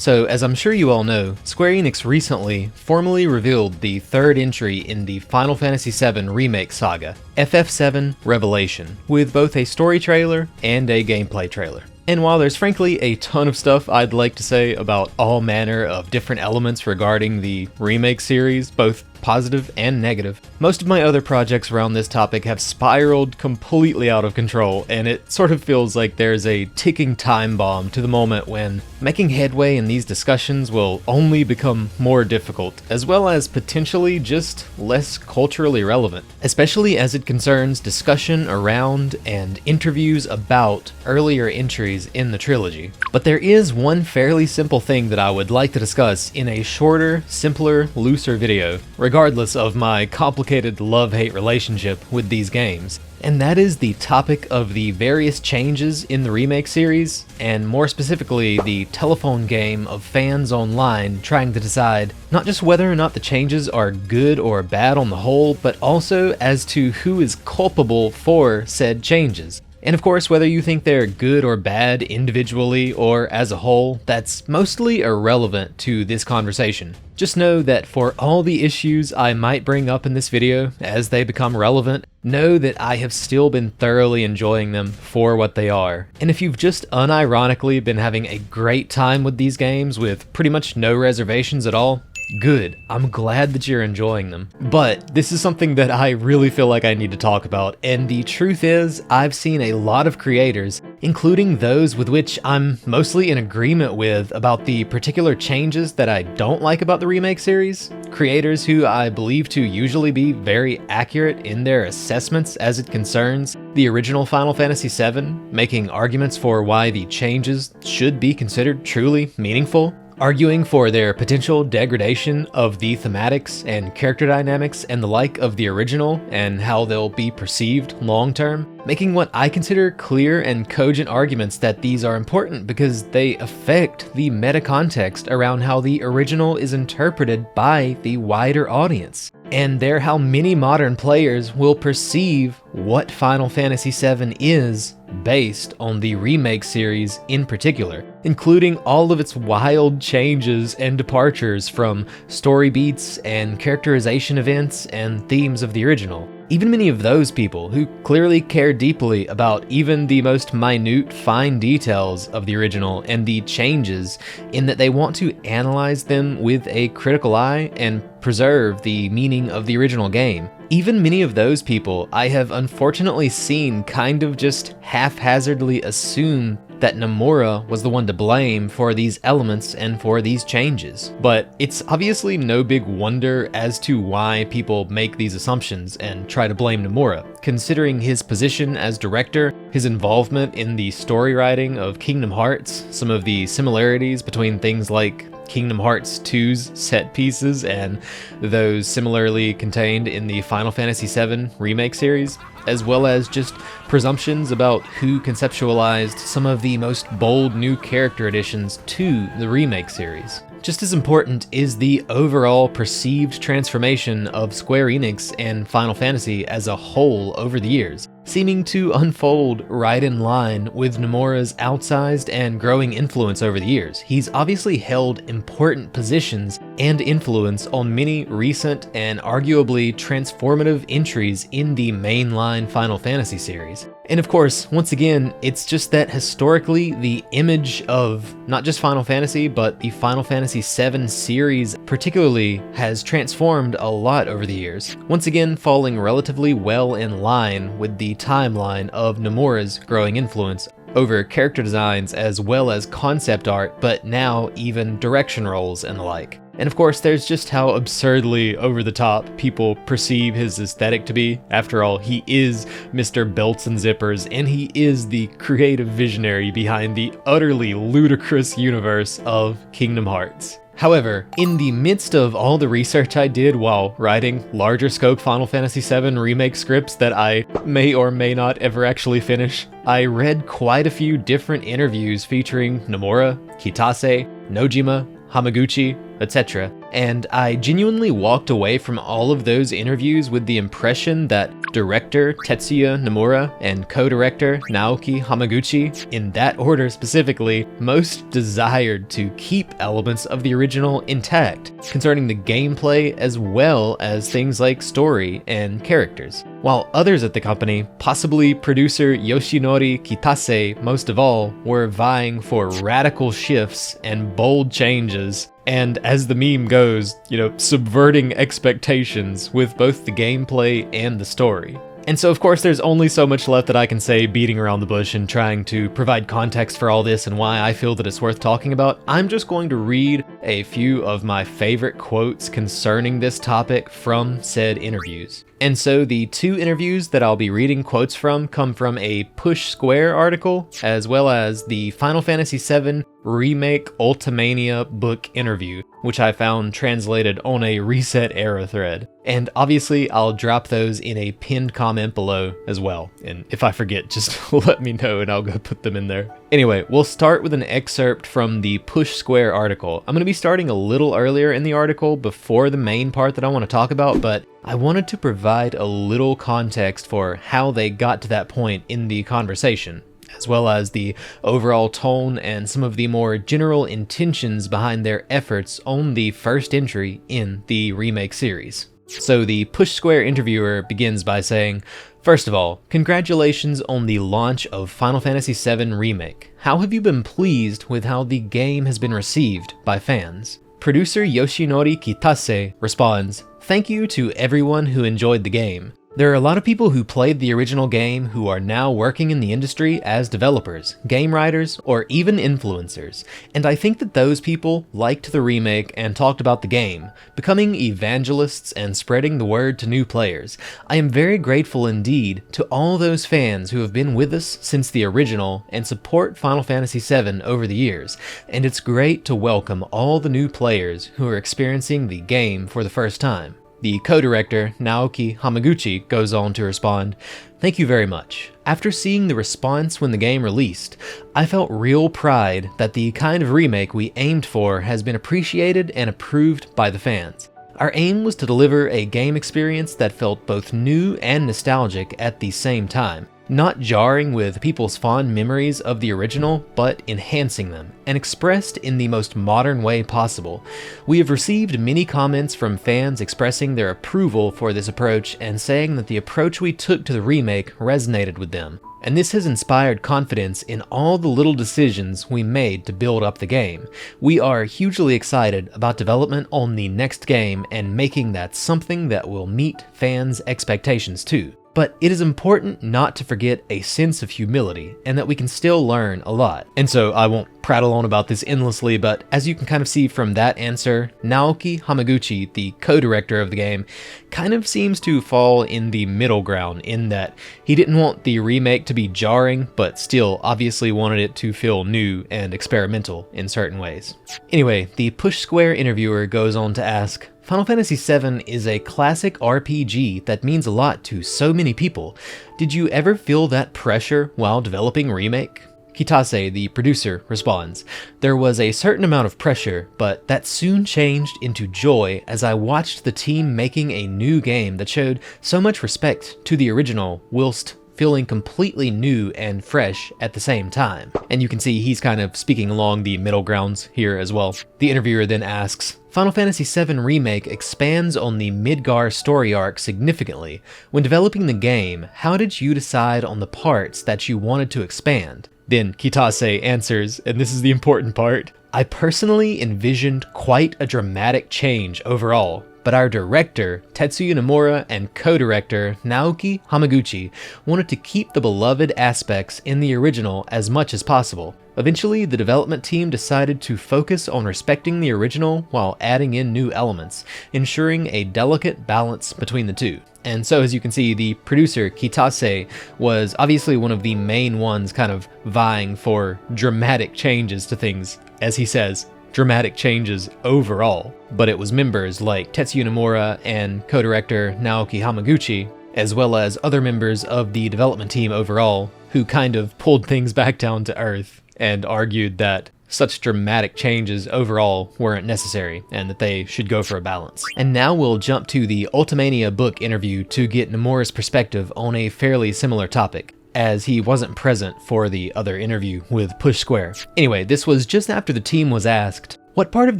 So, as I'm sure you all know, Square Enix recently formally revealed the third entry in the Final Fantasy VII Remake saga, FF7 Revelation, with both a story trailer and a gameplay trailer. And while there's frankly a ton of stuff I'd like to say about all manner of different elements regarding the remake series, both positive and negative, most of my other projects around this topic have spiraled completely out of control, and it sort of feels like there's a ticking time bomb to the moment when making headway in these discussions will only become more difficult, as well as potentially just less culturally relevant, especially as it concerns discussion around and interviews about earlier entries in the trilogy. But there is one fairly simple thing that I would like to discuss in a shorter, simpler, looser video, regardless of my complicated love-hate relationship with these games, and that is the topic of the various changes in the remake series, and more specifically the telephone game of fans online trying to decide not just whether or not the changes are good or bad on the whole, but also as to who is culpable for said changes. And of course, whether you think they're good or bad individually or as a whole, that's mostly irrelevant to this conversation. Just know that for all the issues I might bring up in this video as they become relevant, know that I have still been thoroughly enjoying them for what they are. And if you've just unironically been having a great time with these games with pretty much no reservations at all, good. I'm glad that you're enjoying them. But this is something that I really feel like I need to talk about, and the truth is, I've seen a lot of creators, including those with which I'm mostly in agreement with about the particular changes that I don't like about the remake series, creators who I believe to usually be very accurate in their assessments as it concerns the original Final Fantasy VII, making arguments for why the changes should be considered truly meaningful, arguing for their potential degradation of the thematics and character dynamics and the like of the original and how they'll be perceived long-term, making what I consider clear and cogent arguments that these are important because they affect the meta-context around how the original is interpreted by the wider audience. And they're how many modern players will perceive what Final Fantasy VII is based on the remake series in particular, including all of its wild changes and departures from story beats and characterization events and themes of the original. Even many of those people who clearly care deeply about even the most minute, fine details of the original and the changes, in that they want to analyze them with a critical eye and preserve the meaning of the original game. Even many of those people I have unfortunately seen kind of just haphazardly assume that Nomura was the one to blame for these elements and for these changes. But it's obviously no big wonder as to why people make these assumptions and try to blame Nomura, considering his position as director, his involvement in the story writing of Kingdom Hearts, some of the similarities between things like Kingdom Hearts 2's set pieces and those similarly contained in the Final Fantasy VII Remake series, as well as just presumptions about who conceptualized some of the most bold new character additions to the remake series. Just as important is the overall perceived transformation of Square Enix and Final Fantasy as a whole over the years, seeming to unfold right in line with Nomura's outsized and growing influence over the years. He's obviously held important positions and influence on many recent and arguably transformative entries in the mainline Final Fantasy series. And of course, once again, it's just that historically the image of not just Final Fantasy, but the Final Fantasy VII series particularly has transformed a lot over the years, once again falling relatively well in line with the timeline of Nomura's growing influence over character designs as well as concept art, but now even direction roles and the like. And of course, there's just how absurdly over the top people perceive his aesthetic to be. After all, he is Mr. Belts and Zippers, and he is the creative visionary behind the utterly ludicrous universe of Kingdom Hearts. However, in the midst of all the research I did while writing larger scope Final Fantasy VII Remake scripts that I may or may not ever actually finish, I read quite a few different interviews featuring Nomura, Kitase, Nojima, Hamaguchi, etc. and I genuinely walked away from all of those interviews with the impression that director Tetsuya Nomura and co-director Naoki Hamaguchi, in that order specifically, most desired to keep elements of the original intact, concerning the gameplay as well as things like story and characters. While others at the company, possibly producer Yoshinori Kitase most of all, were vying for radical shifts and bold changes, and as the meme goes, subverting expectations with both the gameplay and the story. And so of course there's only so much left that I can say beating around the bush and trying to provide context for all this and why I feel that it's worth talking about. I'm just going to read a few of my favorite quotes concerning this topic from said interviews. And so the two interviews that I'll be reading quotes from come from a Push Square article, as well as the Final Fantasy VII Remake Ultimania book interview, which I found translated on a Reset Era thread. And obviously I'll drop those in a pinned comment below as well. And if I forget, just let me know and I'll go put them in there. Anyway, we'll start with an excerpt from the Push Square article. I'm going to be starting a little earlier in the article before the main part that I want to talk about, but I wanted to provide a little context for how they got to that point in the conversation, as well as the overall tone and some of the more general intentions behind their efforts on the first entry in the remake series. So the Push Square interviewer begins by saying, "First of all, congratulations on the launch of Final Fantasy VII Remake. How have you been pleased with how the game has been received by fans?" Producer Yoshinori Kitase responds, "Thank you to everyone who enjoyed the game. There are a lot of people who played the original game who are now working in the industry as developers, game writers, or even influencers, and I think that those people liked the remake and talked about the game, becoming evangelists and spreading the word to new players. I am very grateful indeed to all those fans who have been with us since the original and support Final Fantasy VII over the years, and it's great to welcome all the new players who are experiencing the game for the first time." The co-director, Naoki Hamaguchi, goes on to respond, "Thank you very much. After seeing the response when the game released, I felt real pride that the kind of remake we aimed for has been appreciated and approved by the fans. Our aim was to deliver a game experience that felt both new and nostalgic at the same time, not jarring with people's fond memories of the original, but enhancing them, and expressed in the most modern way possible. We have received many comments from fans expressing their approval for this approach and saying that the approach we took to the remake resonated with them, and this has inspired confidence in all the little decisions we made to build up the game. We are hugely excited about development on the next game and making that something that will meet fans' expectations too. But it is important not to forget a sense of humility and that we can still learn a lot." And so I won't prattle on about this endlessly, but as you can kind of see from that answer, Naoki Hamaguchi, the co-director of the game, kind of seems to fall in the middle ground in that he didn't want the remake to be jarring, but still obviously wanted it to feel new and experimental in certain ways. Anyway, the Push Square interviewer goes on to ask, "Final Fantasy VII is a classic RPG that means a lot to so many people. Did you ever feel that pressure while developing Remake?" Kitase, the producer, responds, "There was a certain amount of pressure, but that soon changed into joy as I watched the team making a new game that showed so much respect to the original whilst feeling completely new and fresh at the same time." And you can see he's kind of speaking along the middle grounds here as well. The interviewer then asks, "Final Fantasy VII Remake expands on the Midgar story arc significantly. When developing the game, how did you decide on the parts that you wanted to expand?" Then Kitase answers, and this is the important part, "I personally envisioned quite a dramatic change overall, but our director, Tetsuya Nomura, and co-director, Naoki Hamaguchi, wanted to keep the beloved aspects in the original as much as possible. Eventually, the development team decided to focus on respecting the original while adding in new elements, ensuring a delicate balance between the two." And so as you can see, the producer, Kitase, was obviously one of the main ones kind of vying for dramatic changes to things, as he says, dramatic changes overall. But it was members like Tetsuya Nomura and co-director Naoki Hamaguchi, as well as other members of the development team overall, who kind of pulled things back down to earth and argued that such dramatic changes overall weren't necessary, and that they should go for a balance. And now we'll jump to the Ultimania book interview to get Nomura's perspective on a fairly similar topic, as he wasn't present for the other interview with Push Square. Anyway, this was just after the team was asked, "What part of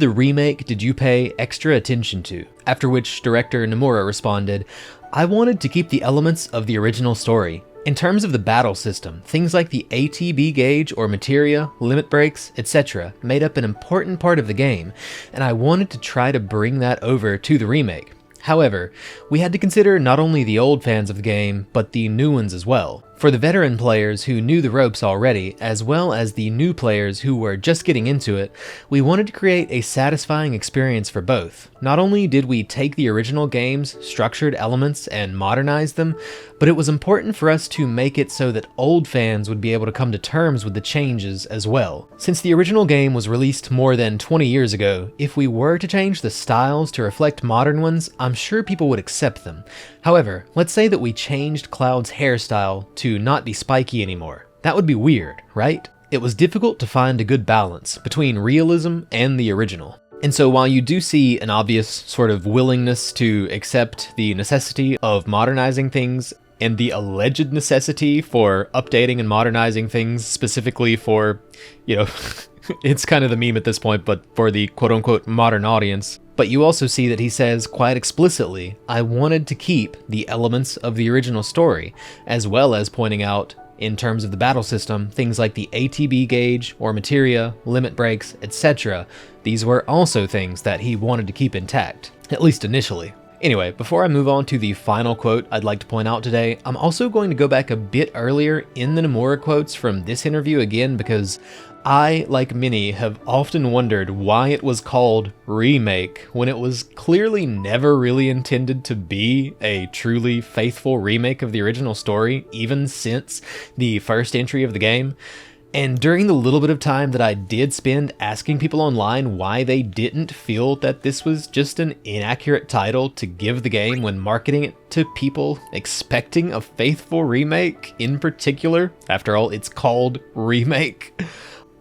the remake did you pay extra attention to?" After which director Nomura responded, "I wanted to keep the elements of the original story. In terms of the battle system, things like the ATB gauge or materia, limit breaks, etc. made up an important part of the game, and I wanted to try to bring that over to the remake. However, we had to consider not only the old fans of the game, but the new ones as well. For the veteran players who knew the ropes already, as well as the new players who were just getting into it, we wanted to create a satisfying experience for both. Not only did we take the original game's structured elements and modernize them, but it was important for us to make it so that old fans would be able to come to terms with the changes as well. Since the original game was released more than 20 years ago, if we were to change the styles to reflect modern ones, I'm sure people would accept them. However, let's say that we changed Cloud's hairstyle to not be spiky anymore. That would be weird, right? It was difficult to find a good balance between realism and the original. And so while you do see an obvious sort of willingness to accept the necessity of modernizing things and the alleged necessity for updating and modernizing things specifically for, it's kind of the meme at this point, but for the quote-unquote modern audience. But you also see that he says quite explicitly, I wanted to keep the elements of the original story, as well as pointing out, in terms of the battle system, things like the ATB gauge or materia, limit breaks, etc. These were also things that he wanted to keep intact, at least initially. Anyway, before I move on to the final quote I'd like to point out today, I'm also going to go back a bit earlier in the Nomura quotes from this interview again, because I, like many, have often wondered why it was called Remake when it was clearly never really intended to be a truly faithful remake of the original story, even since the first entry of the game. And during the little bit of time that I did spend asking people online why they didn't feel that this was just an inaccurate title to give the game when marketing it to people expecting a faithful remake in particular, after all, it's called Remake,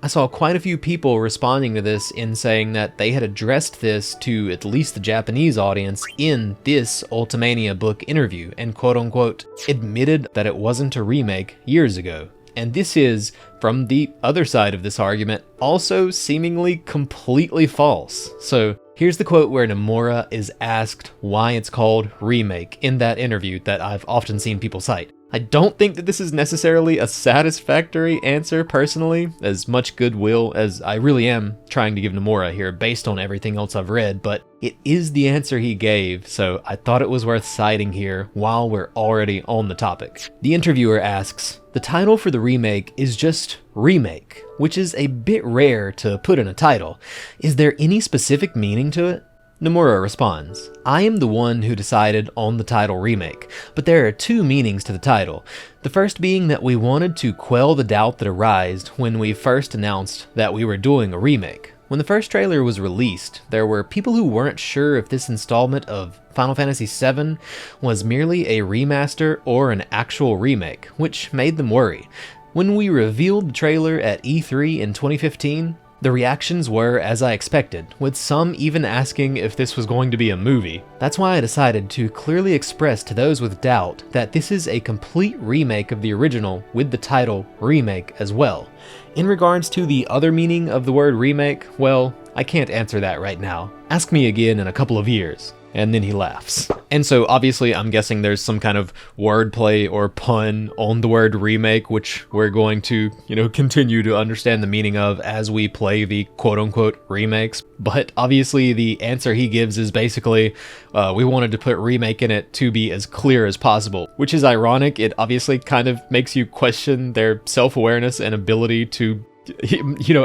I saw quite a few people responding to this in saying that they had addressed this to at least the Japanese audience in this Ultimania book interview and quote-unquote admitted that it wasn't a remake years ago. And this is, from the other side of this argument, also seemingly completely false. So here's the quote where Nomura is asked why it's called Remake in that interview that I've often seen people cite. I don't think that this is necessarily a satisfactory answer personally, as much goodwill as I really am trying to give Nomura here based on everything else I've read, but it is the answer he gave, so I thought it was worth citing here while we're already on the topic. The interviewer asks, the title for the remake is just Remake, which is a bit rare to put in a title. Is there any specific meaning to it? Nomura responds, I am the one who decided on the title Remake, but there are two meanings to the title. The first being that we wanted to quell the doubt that arose when we first announced that we were doing a remake. When the first trailer was released, there were people who weren't sure if this installment of Final Fantasy VII was merely a remaster or an actual remake, which made them worry. When we revealed the trailer at E3 in 2015, the reactions were as I expected, with some even asking if this was going to be a movie. That's why I decided to clearly express to those with doubt that this is a complete remake of the original with the title Remake as well. In regards to the other meaning of the word remake, well, I can't answer that right now. Ask me again in a couple of years. And then he laughs. And so obviously I'm guessing there's some kind of wordplay or pun on the word remake, which we're going to, continue to understand the meaning of as we play the quote-unquote remakes. But obviously the answer he gives is basically, we wanted to put remake in it to be as clear as possible, which is ironic. It obviously kind of makes you question their self-awareness and ability to,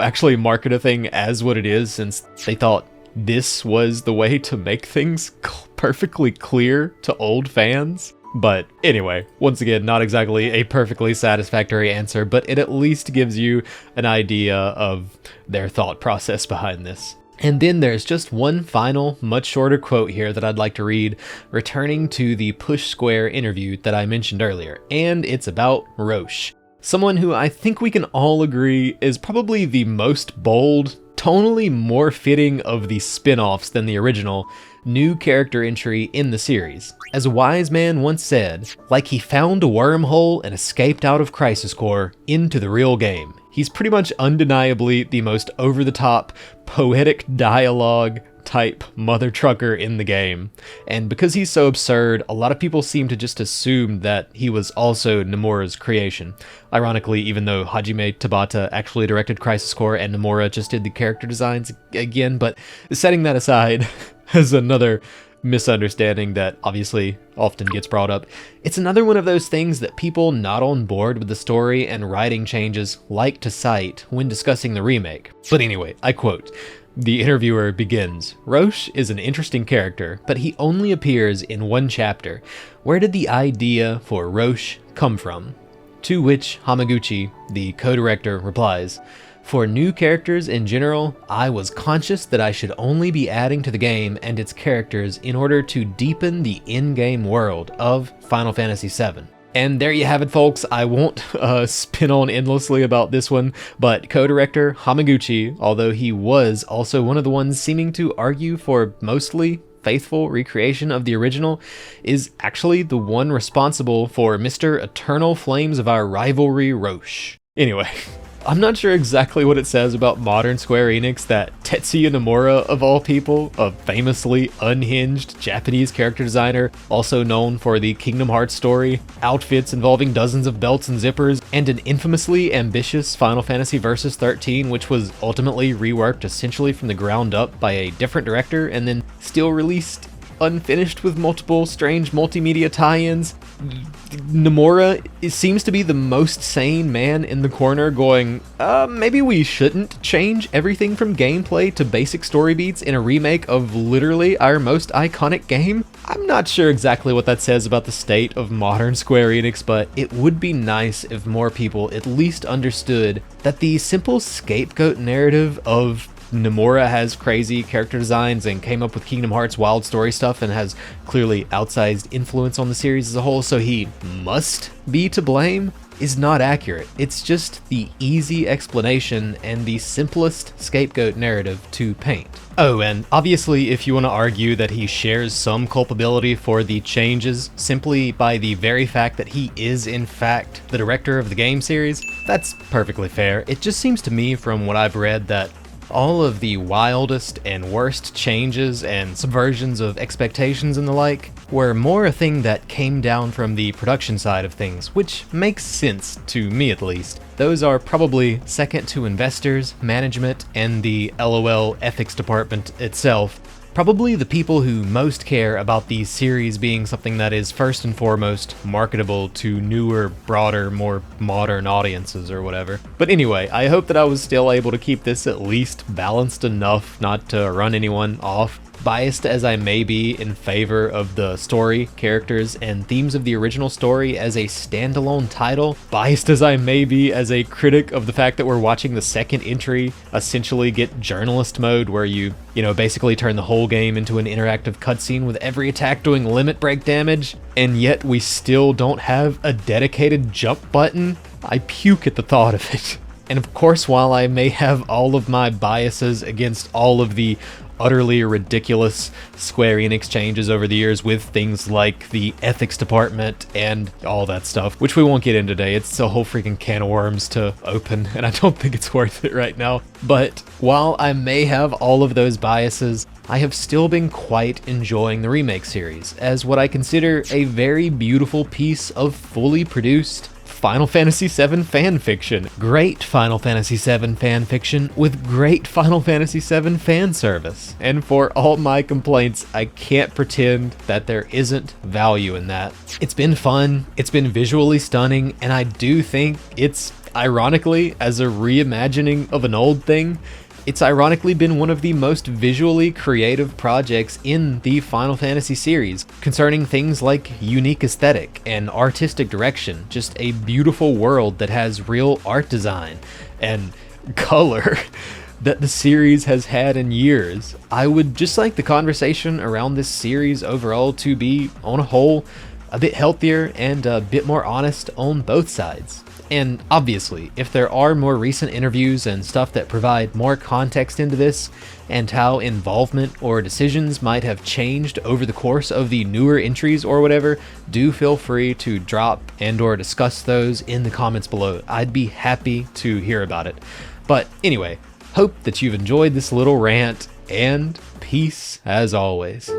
actually market a thing as what it is, since they thought this was the way to make things perfectly clear to old fans. But anyway, once again, not exactly a perfectly satisfactory answer, but it at least gives you an idea of their thought process behind this. And then there's just one final, much shorter quote here that I'd like to read, returning to the Push Square interview that I mentioned earlier, and it's about Roche. Someone who I think we can all agree is probably the most bold, tonally more fitting of the spin-offs than the original, new character entry in the series. As a wise man once said, like he found a wormhole and escaped out of Crisis Core into the real game. He's pretty much undeniably the most over-the-top, poetic dialogue type mother trucker in the game. And because he's so absurd, a lot of people seem to just assume that he was also Nomura's creation. Ironically, even though Hajime Tabata actually directed Crisis Core and Nomura just did the character designs again, but setting that aside as another misunderstanding that obviously often gets brought up, it's another one of those things that people not on board with the story and writing changes like to cite when discussing the remake. But anyway, I quote, the interviewer begins, Roche is an interesting character, but he only appears in one chapter. Where did the idea for Roche come from? To which Hamaguchi, the co-director, replies, for new characters in general, I was conscious that I should only be adding to the game and its characters in order to deepen the in-game world of Final Fantasy VII. And there you have it, folks. I won't spin on endlessly about this one, but co-director Hamaguchi, although he was also one of the ones seeming to argue for mostly faithful recreation of the original, is actually the one responsible for Mr. Eternal Flames of Our Rivalry Roche. Anyway, I'm not sure exactly what it says about modern Square Enix that Tetsuya Nomura, of all people, a famously unhinged Japanese character designer, also known for the Kingdom Hearts story, outfits involving dozens of belts and zippers, and an infamously ambitious Final Fantasy Versus 13, which was ultimately reworked essentially from the ground up by a different director and then still released unfinished with multiple strange multimedia tie-ins. Nomura seems to be the most sane man in the corner going, maybe we shouldn't change everything from gameplay to basic story beats in a remake of literally our most iconic game. I'm not sure exactly what that says about the state of modern Square Enix, but it would be nice if more people at least understood that the simple scapegoat narrative of Nomura has crazy character designs and came up with Kingdom Hearts wild story stuff and has clearly outsized influence on the series as a whole, so he must be to blame, is not accurate. It's just the easy explanation and the simplest scapegoat narrative to paint. Oh, and obviously if you want to argue that he shares some culpability for the changes simply by the very fact that he is in fact the director of the game series, that's perfectly fair. It just seems to me from what I've read that all of the wildest and worst changes and subversions of expectations and the like were more a thing that came down from the production side of things, which makes sense to me at least. Those are probably second to investors, management, and the LOL ethics department itself. Probably the people who most care about the series being something that is first and foremost marketable to newer, broader, more modern audiences or whatever. But anyway, I hope that I was still able to keep this at least balanced enough not to run anyone off. Biased as I may be in favor of the story, characters, and themes of the original story as a standalone title, biased as I may be as a critic of the fact that we're watching the second entry essentially get journalist mode where you basically turn the whole game into an interactive cutscene with every attack doing limit break damage, and yet we still don't have a dedicated jump button, I puke at the thought of it. And of course, while I may have all of my biases against all of the utterly ridiculous Square Enix changes over the years with things like the ethics department and all that stuff, which we won't get into today. It's a whole freaking can of worms to open, and I don't think it's worth it right now. But while I may have all of those biases, I have still been quite enjoying the remake series as what I consider a very beautiful piece of fully produced Final Fantasy VII fanfiction. Great Final Fantasy VII fanfiction with great Final Fantasy VII fan service. And for all my complaints, I can't pretend that there isn't value in that. It's been fun, it's been visually stunning, and I do think it's, ironically, as a reimagining of an old thing, it's ironically been one of the most visually creative projects in the Final Fantasy series, concerning things like unique aesthetic and artistic direction, just a beautiful world that has real art design and color that the series has had in years. I would just like the conversation around this series overall to be, on a whole, a bit healthier and a bit more honest on both sides. And obviously, if there are more recent interviews and stuff that provide more context into this, and how involvement or decisions might have changed over the course of the newer entries or whatever, do feel free to drop and or discuss those in the comments below. I'd be happy to hear about it. But anyway, hope that you've enjoyed this little rant, and peace as always.